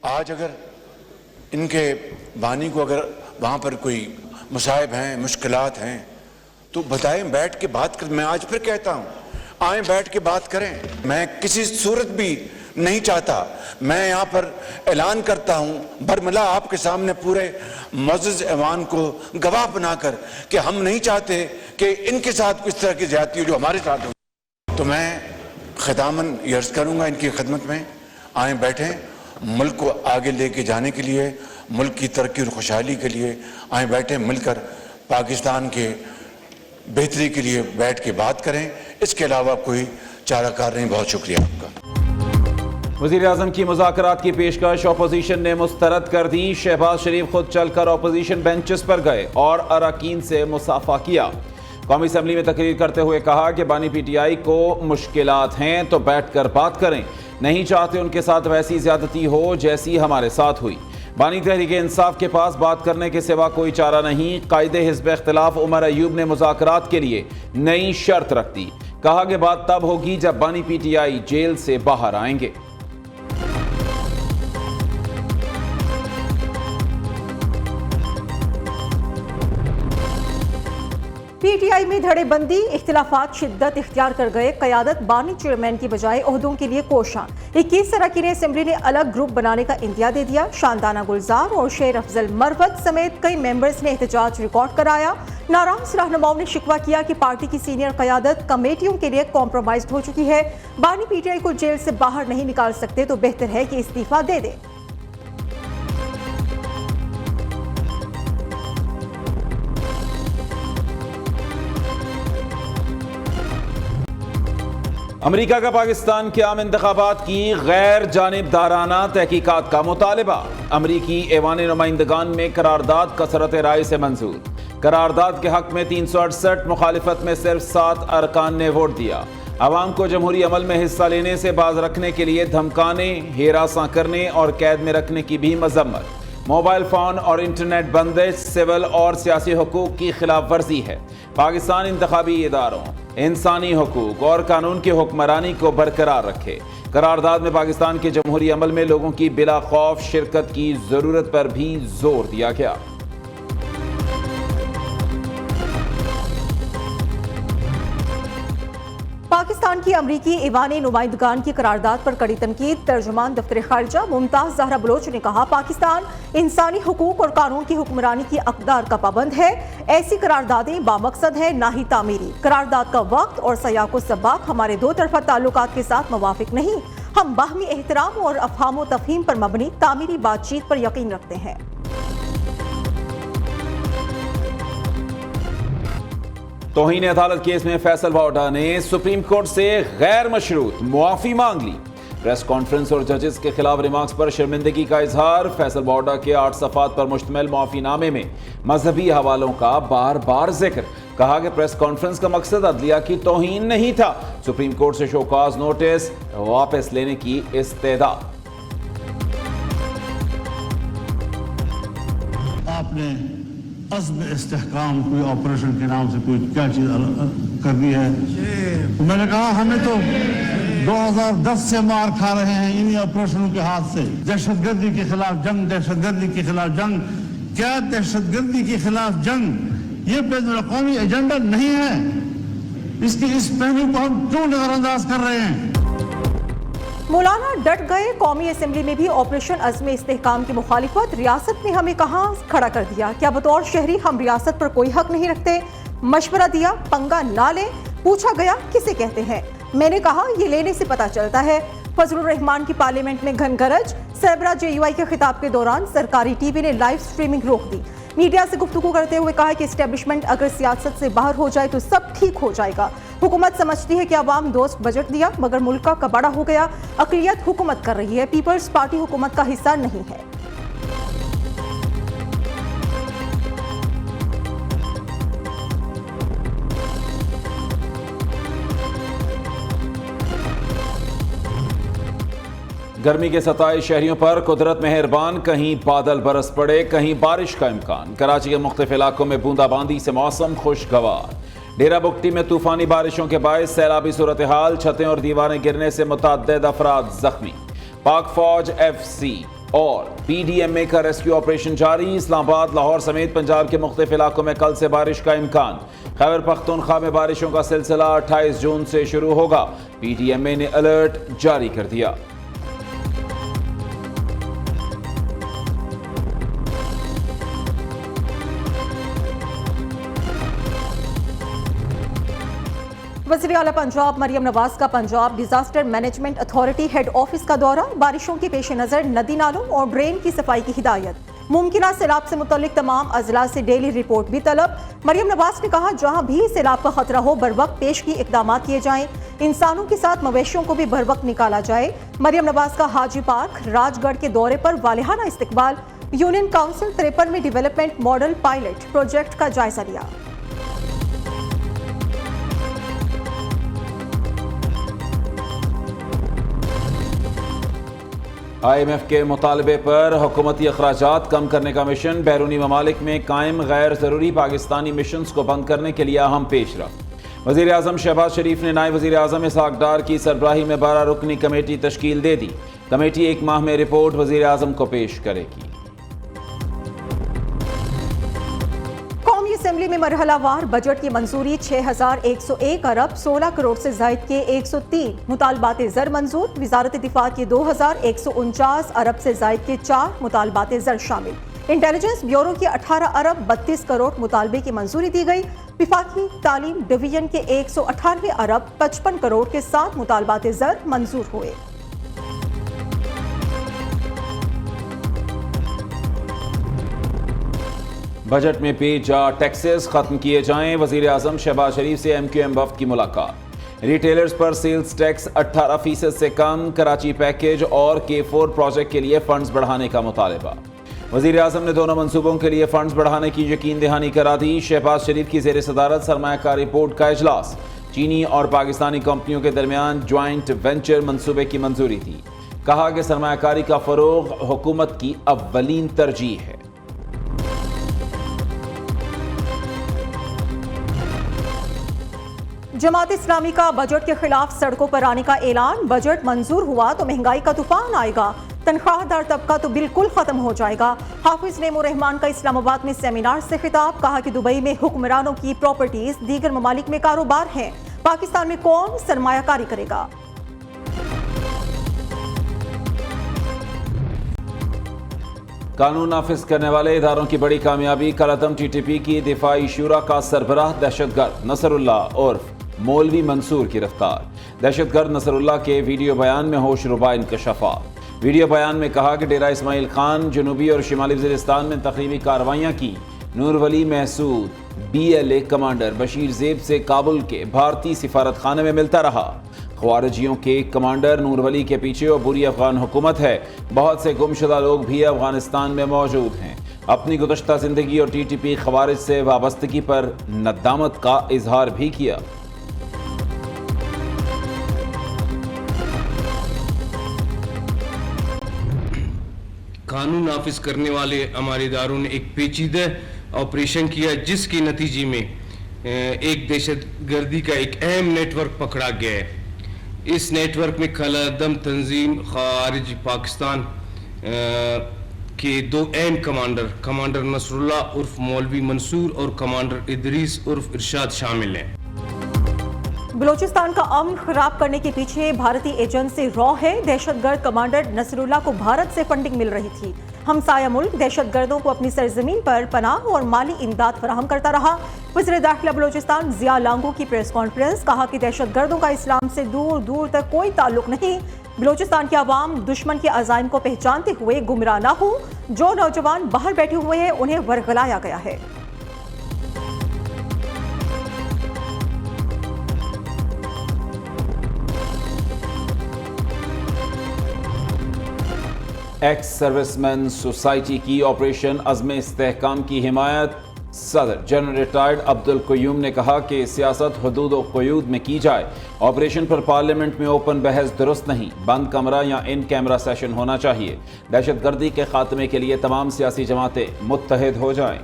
آج اگر ان کے بانی کو اگر وہاں پر کوئی مصائب ہیں، مشکلات ہیں تو بتائیں، بیٹھ کے بات کریں. میں آج پھر کہتا ہوں، آئیں بیٹھ کے بات کریں. میں کسی صورت بھی نہیں چاہتا، میں یہاں پر اعلان کرتا ہوں برملا آپ کے سامنے پورے معزز ایوان کو گواہ بنا کر کہ ہم نہیں چاہتے کہ ان کے ساتھ کچھ طرح کی زیادتی ہو جو ہمارے ساتھ ہو. تو میں ختاماً یہ عرض کروں گا ان کی خدمت میں، آئیں بیٹھیں، ملک کو آگے لے کے جانے کے لیے، ملک کی ترقی اور خوشحالی کے لیے آئیں بیٹھیں، مل کر پاکستان کے بہتری کے لیے بیٹھ کے بات کریں. اس کے علاوہ کوئی چارہ کار نہیں. بہت شکریہ آپ کا. وزیر اعظم کی مذاکرات کی پیشکش اپوزیشن نے مسترد کر دی. شہباز شریف خود چل کر اپوزیشن بینچز پر گئے اور اراکین سے مصافحہ کیا. قومی اسمبلی میں تقریر کرتے ہوئے کہا کہ بانی پی ٹی آئی کو مشکلات ہیں تو بیٹھ کر بات کریں، نہیں چاہتے ان کے ساتھ ویسی زیادتی ہو جیسی ہمارے ساتھ ہوئی. بانی تحریک انصاف کے پاس بات کرنے کے سوا کوئی چارہ نہیں. قائد حزب اختلاف عمر ایوب نے مذاکرات کے لیے نئی شرط رکھ دی. کہا کہ بات تب ہوگی جب بانی پی ٹی آئی جیل سے باہر آئیں گے. پی ٹی آئی میں دھڑے بندی، اختلافات شدت اختیار کر گئے. قیادت بانی چیئرمین کی بجائے عہدوں کے لیے کوشاں. 21 اراکین اسمبلی نے الگ گروپ بنانے کا اندیا دے دیا. شاندانہ گلزار اور شیر افضل مروت سمیت کئی ممبرز نے احتجاج ریکارڈ کرایا. ناراض رہنماؤں نے شکوہ کیا کہ پارٹی کی سینئر قیادت کمیٹیوں کے لیے کمپرومائزڈ ہو چکی ہے. بانی پی ٹی آئی کو جیل سے باہر نہیں نکال سکتے تو بہتر ہے کہ استعفیٰ دے دیں. امریکہ کا پاکستان کے عام انتخابات کی غیر جانبدارانہ تحقیقات کا مطالبہ. امریکی ایوان نمائندگان میں قرارداد کثرت رائے سے منظور. قرارداد کے حق میں 368، مخالفت میں صرف 7 ارکان نے ووٹ دیا. عوام کو جمہوری عمل میں حصہ لینے سے باز رکھنے کے لیے دھمکانے، ہراساں کرنے اور قید میں رکھنے کی بھی مذمت. موبائل فون اور انٹرنیٹ بندش سول اور سیاسی حقوق کی خلاف ورزی ہے. پاکستان انتخابی اداروں، انسانی حقوق اور قانون کی حکمرانی کو برقرار رکھے. قرارداد میں پاکستان کے جمہوری عمل میں لوگوں کی بلا خوف شرکت کی ضرورت پر بھی زور دیا گیا. پاکستان کی امریکی ایوان نمائندگان کی قرارداد پر کڑی تنقید. ترجمان دفتر خارجہ ممتاز زہرا بلوچ نے کہا پاکستان انسانی حقوق اور قانون کی حکمرانی کی اقدار کا پابند ہے. ایسی قراردادیں بامقصد ہیں نہ ہی تعمیری. قرارداد کا وقت اور سیاق و سباق ہمارے دو طرفہ تعلقات کے ساتھ موافق نہیں. ہم باہمی احترام اور افہام و تفہیم پر مبنی تعمیری بات چیت پر یقین رکھتے ہیں. توہین عدالت کیس میں فیصل واؤڈا نے سپریم کورٹ سے غیر مشروط معافی مانگ لی. پریس کانفرنس اور ججز کے خلاف ریمارکس پر شرمندگی کا اظہار. فیصل واؤڈا کے 8 صفحات پر مشتمل معافی نامے میں مذہبی حوالوں کا بار بار ذکر. کہا کہ پریس کانفرنس کا مقصد عدلیہ کی توہین نہیں تھا. سپریم کورٹ سے شوکاز نوٹس واپس لینے کی استدعا. آپ نے عزم استحکام کوئی آپریشن کے نام سے کوئی کیا چیز کر دی ہے. میں نے کہا ہمیں تو 2010 سے مار کھا رہے ہیں انہی آپریشنوں کے ہاتھ سے. دہشت گردی کے خلاف جنگ، دہشت گردی کے خلاف جنگ. کیا دہشت گردی کے خلاف جنگ یہ بین الاقوامی ایجنڈا نہیں ہے؟ اس پہلو کو ہم کیوں نظر انداز کر رہے ہیں؟ مولانا ڈٹ گئے. قومی اسمبلی میں بھی آپریشن عزم استحکام کی مخالفت. ریاست نے ہمیں کہاں کھڑا کر دیا؟ کیا بطور شہری ہم ریاست پر کوئی حق نہیں رکھتے؟ مشورہ دیا، پنگا نہ لیں. پوچھا گیا کسے کہتے ہیں؟ میں نے کہا یہ لینے سے پتہ چلتا ہے. فضل الرحمان کی پارلیمنٹ میں گھن گرج. سیبرا جے یو آئی کے خطاب کے دوران سرکاری ٹی وی نے لائیو سٹریمنگ روک دی. میڈیا سے گفتگو کرتے ہوئے کہا کہ اسٹیبلشمنٹ اگر سیاست سے باہر ہو جائے تو سب ٹھیک ہو جائے گا. حکومت سمجھتی ہے کہ عوام دوست بجٹ دیا مگر ملک کا کباڑا ہو گیا. اقلیت حکومت کر رہی ہے، پیپلز پارٹی حکومت کا حصہ نہیں ہے. گرمی کے ستائے شہریوں پر قدرت مہربان. کہیں بادل برس پڑے، کہیں بارش کا امکان. کراچی کے مختلف علاقوں میں بوندا باندی سے موسم خوشگوار. ڈیرہ بگٹی میں طوفانی بارشوں کے باعث سیلابی صورتحال. چھتیں اور دیواریں گرنے سے متعدد افراد زخمی. پاک فوج ایف سی اور PDMA کا ریسکیو آپریشن جاری. اسلام آباد، لاہور سمیت پنجاب کے مختلف علاقوں میں کل سے بارش کا امکان. خیبر پختونخوا میں بارشوں کا سلسلہ 28 جون سے شروع ہوگا. PDMA نے الرٹ جاری کر دیا. وزیر اعلیٰ پنجاب مریم نواز کا Punjab disaster management authority head office کا دورہ. بارشوں کے پیش نظر ندی نالوں اور ڈرین کی صفائی کی ہدایت. ممکنہ سیلاب سے متعلق تمام اضلاع سے ڈیلی رپورٹ بھی طلب. مریم نواز نے کہا جہاں بھی سیلاب کا خطرہ ہو بروقت پیش کی اقدامات کیے جائیں. انسانوں کے ساتھ مویشیوں کو بھی بروقت نکالا جائے. مریم نواز کا حاجی پارک راج گڑھ کے دورے پر والہانہ استقبال. یونین کونسل 53 میں ڈیولپمنٹ ماڈل پائلٹ پروجیکٹ کا جائزہ لیا. IMF کے مطالبے پر حکومتی اخراجات کم کرنے کا مشن. بیرونی ممالک میں قائم غیر ضروری پاکستانی مشنز کو بند کرنے کے لیے اہم پیش رفت. وزیر اعظم شہباز شریف نے نائب وزیر اعظم اسحاق ڈار کی سربراہی میں 12 رکنی کمیٹی تشکیل دے دی. کمیٹی 1 ماہ میں رپورٹ وزیر اعظم کو پیش کرے گی. قومی اسمبلی میں مرحلہ وار بجٹ کی منظوری. 6101 ارب 16 کروڑ سے زائد کے 103 مطالبات زر منظور. وزارت دفاع کے 2149 ارب سے زائد کے 4 مطالبات زر شامل. انٹیلیجنس بیورو کی 18 ارب 32 کروڑ مطالبے کی منظوری دی گئی. وفاقی تعلیم ڈویژن کے 198 ارب 55 کروڑ کے 7 مطالبات زر منظور ہوئے. بجٹ میں پے جا ٹیکسز ختم کیے جائیں. وزیر اعظم شہباز شریف سے MQM وفد کی ملاقات. ریٹیلرز پر سیلز ٹیکس 18% سے کم. کراچی پیکیج اور K4 پروجیکٹ کے لیے فنڈز بڑھانے کا مطالبہ. وزیر اعظم نے دونوں منصوبوں کے لیے فنڈز بڑھانے کی یقین دہانی کرا دی. شہباز شریف کی زیر صدارت سرمایہ کاری بورڈ کا اجلاس. چینی اور پاکستانی کمپنیوں کے درمیان جوائنٹ وینچر منصوبے کی منظوری تھی. کہا کہ سرمایہ کاری کا فروغ حکومت کی اولین ترجیح ہے. جماعت اسلامی کا بجٹ کے خلاف سڑکوں پر آنے کا اعلان. بجٹ منظور ہوا تو مہنگائی کا طوفان آئے گا. تنخواہ دار طبقہ تو بالکل ختم ہو جائے گا. حافظ نعیم الرحمان کا اسلام آباد میں سیمینار سے خطاب. کہا کہ دبئی میں حکمرانوں کی پراپرٹیز دیگر ممالک میں کاروبار ہیں. پاکستان میں کون سرمایہ کاری کرے گا؟ قانون نافذ کرنے والے اداروں کی بڑی کامیابی. کالعدم TTP کی دفاعی شورا کا سربراہ دہشت گرد نصر اللہ عرف مولوی منصور گرفتار. دہشت گرد نصر اللہ کے ویڈیو بیان میں ہوش ربا انکشافات. ویڈیو بیان میں کہا کہ ڈیرہ اسماعیل خان جنوبی اور شمالی وزیرستان میں تخریبی کارروائیاں کی. نور ولی محسود BLA کمانڈر بشیر زیب سے کابل کے بھارتی سفارت خانے میں ملتا رہا. خوارجیوں کے کمانڈر نور ولی کے پیچھے عبوری افغان حکومت ہے. بہت سے گمشدہ لوگ بھی افغانستان میں موجود ہیں. اپنی گزشتہ زندگی اور TTP خوارج سے وابستگی پر ندامت کا اظہار بھی کیا. قانون نافذ کرنے والے ہمارے اداروں نے ایک پیچیدہ آپریشن کیا جس کے نتیجے میں ایک دہشت گردی کا ایک اہم نیٹ ورک پکڑا گیا ہے. اس نیٹ ورک میں کالعدم تنظیم خارج پاکستان کے 2 اہم کمانڈر نصر اللہ عرف مولوی منصور اور کمانڈر ادریس عرف ارشاد شامل ہیں. بلوچستان کا امن خراب کرنے کے پیچھے بھارتی ایجنسی را ہے. دہشت گرد کمانڈر نصر اللہ کو بھارت سے فنڈنگ مل رہی تھی. ہمسایہ ملک دہشت گردوں کو اپنی سرزمین پر پناہ اور مالی امداد فراہم کرتا رہا. وزیر داخلہ بلوچستان ضیاء لانگو کی پریس کانفرنس. کہا کہ دہشت گردوں کا اسلام سے دور دور تک کوئی تعلق نہیں. بلوچستان کے عوام دشمن کے عزائم کو پہچانتے ہوئے گمراہ نہ ہوں. جو نوجوان باہر بیٹھے ہوئے ہیں انہیں ورغلایا گیا ہے. ایکس سروس مین سوسائٹی کی آپریشن عزم استحکام کی حمایت. صدر جنرل ریٹائرڈ عبدالقیوم نے کہا کہ سیاست حدود و قیود میں کی جائے. آپریشن پر پارلیمنٹ میں اوپن بحث درست نہیں. بند کمرہ یا ان کیمرہ سیشن ہونا چاہیے. دہشت گردی کے خاتمے کے لیے تمام سیاسی جماعتیں متحد ہو جائیں.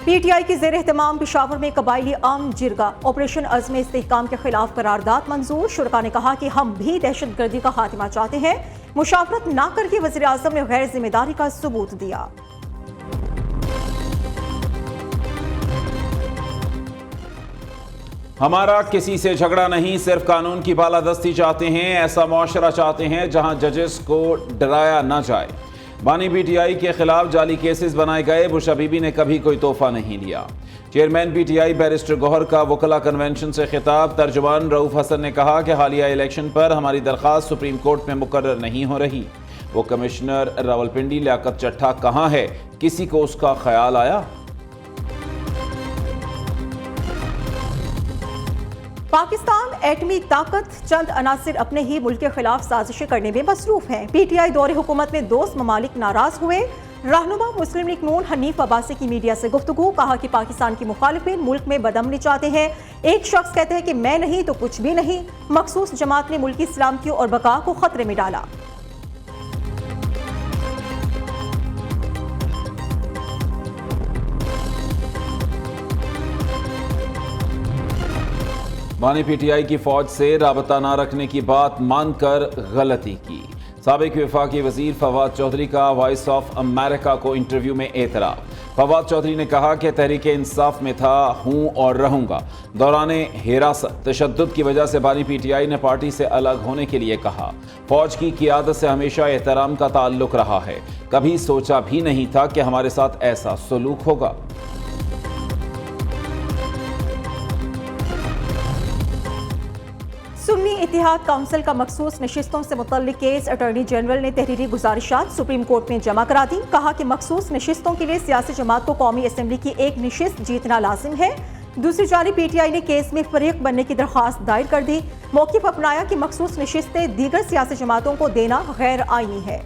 پی ٹی آئی کی زیر اہتمام پشاور میں قبائلی عام جرگہ آپریشن عزم استحکام کے خلاف قرارداد منظور۔ شرکا نے کہا کہ ہم بھی دہشت گردی کا خاتمہ چاہتے ہیں، مشاورت نہ کر کے وزیر اعظم نے غیر ذمہ داری کا ثبوت دیا۔ ہمارا کسی سے جھگڑا نہیں، صرف قانون کی بالادستی چاہتے ہیں، ایسا معاشرہ چاہتے ہیں جہاں ججز کو ڈرایا نہ جائے۔ بانی پی ٹی آئی کے خلاف جعلی کیسز بنائے گئے، بش بی بی نے کبھی کوئی تحفہ نہیں لیا۔ Chairman P T I barrister Gohar کا وکلاء کنونشن سے خطاب۔ ترجمان رؤوف حسن نے کہا کہ حالیہ الیکشن پر ہماری درخواست سپریم کورٹ میں مقرر نہیں ہو رہی۔ وہ کمشنر راولپنڈی لیاقت چٹھا کہاں ہے؟ کسی کو اس کا خیال آیا؟ پاکستان ایٹمی طاقت، چند عناصر اپنے ہی ملک کے خلاف سازشیں کرنے میں مصروف ہیں۔ پی ٹی آئی دور حکومت میں دوست ممالک ناراض ہوئے۔ رہنما مسلم لیگ نون حنیف عباسی کی میڈیا سے گفتگو، کہا کہ پاکستان کی مخالفین ملک میں بدامنی چاہتے ہیں۔ ایک شخص کہتے ہیں کہ میں نہیں تو کچھ بھی نہیں۔ مخصوص جماعت نے ملکی سلامتی اور بقا کو خطرے میں ڈالا۔ بانی پی ٹی آئی کی فوج سے رابطہ نہ رکھنے کی بات مان کر غلطی کی۔ سابق وفاقی وزیر فواد چودھری کا وائس آف امریکہ کو انٹرویو میں اعتراف۔ فواد چودھری نے کہا کہ تحریک انصاف میں تھا، ہوں اور رہوں گا۔ دوران حراست تشدد کی وجہ سے بانی پی ٹی آئی نے پارٹی سے الگ ہونے کے لیے کہا۔ فوج کی قیادت سے ہمیشہ احترام کا تعلق رہا ہے، کبھی سوچا بھی نہیں تھا کہ ہمارے ساتھ ایسا سلوک ہوگا۔ سنی اتحاد کونسل کا مخصوص نشستوں سے متعلق کیس اٹارنی جنرل نے تحریری گزارشات سپریم کورٹ میں جمع کرا دی۔ کہا کہ مخصوص نشستوں کے لیے سیاسی جماعت کو قومی اسمبلی کی ایک نشست جیتنا لازم ہے۔ دوسری جانب پی ٹی آئی نے کیس میں فریق بننے کی درخواست دائر کر دی۔ موقف اپنایا کہ مخصوص نشستیں دیگر سیاسی جماعتوں کو دینا غیر آئینی ہے۔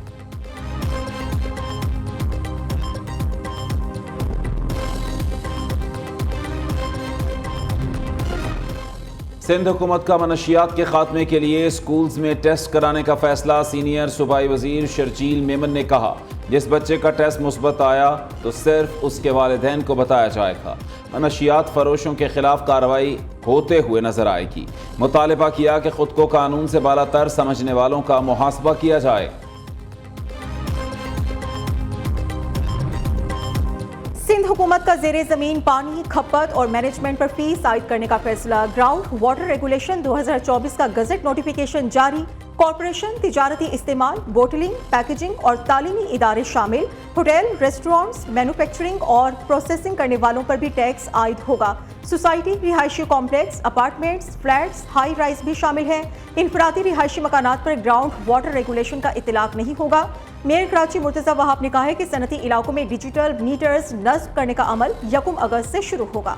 سندھ حکومت کا منشیات کے خاتمے کے لیے اسکولز میں ٹیسٹ کرانے کا فیصلہ۔ سینئر صوبائی وزیر شرجیل میمن نے کہا جس بچے کا ٹیسٹ مثبت آیا تو صرف اس کے والدین کو بتایا جائے گا۔ منشیات فروشوں کے خلاف کارروائی ہوتے ہوئے نظر آئے گی۔ مطالبہ کیا کہ خود کو قانون سے بالا تر سمجھنے والوں کا محاسبہ کیا جائے۔ سندھ حکومت کا زیر زمین پانی کھپت اور مینجمنٹ پر فیس عائد کرنے کا فیصلہ۔ گراؤنڈ واٹر ریگولیشن 2024 کا گزٹ نوٹیفیکیشن جاری۔ کارپوریشن، تجارتی استعمال، بوٹلنگ، پیکیجنگ اور تعلیمی ادارے شامل ہوٹل، ریسٹورانٹس، مینوفیکچرنگ اور پروسیسنگ کرنے والوں پر بھی ٹیکس عائد ہوگا۔ سوسائٹی، رہائشی complex, apartments, flats, high rise بھی شامل ہیں۔ انفرادی رہائشی مکانات پر گراؤنڈ واٹر ریگولیشن کا اطلاق نہیں ہوگا۔ میئر کراچی مرتضی وہاب نے کہا ہے کہ صنعتی علاقوں میں ڈیجیٹل میٹرز نصب کرنے کا عمل 1 اگست سے شروع ہوگا۔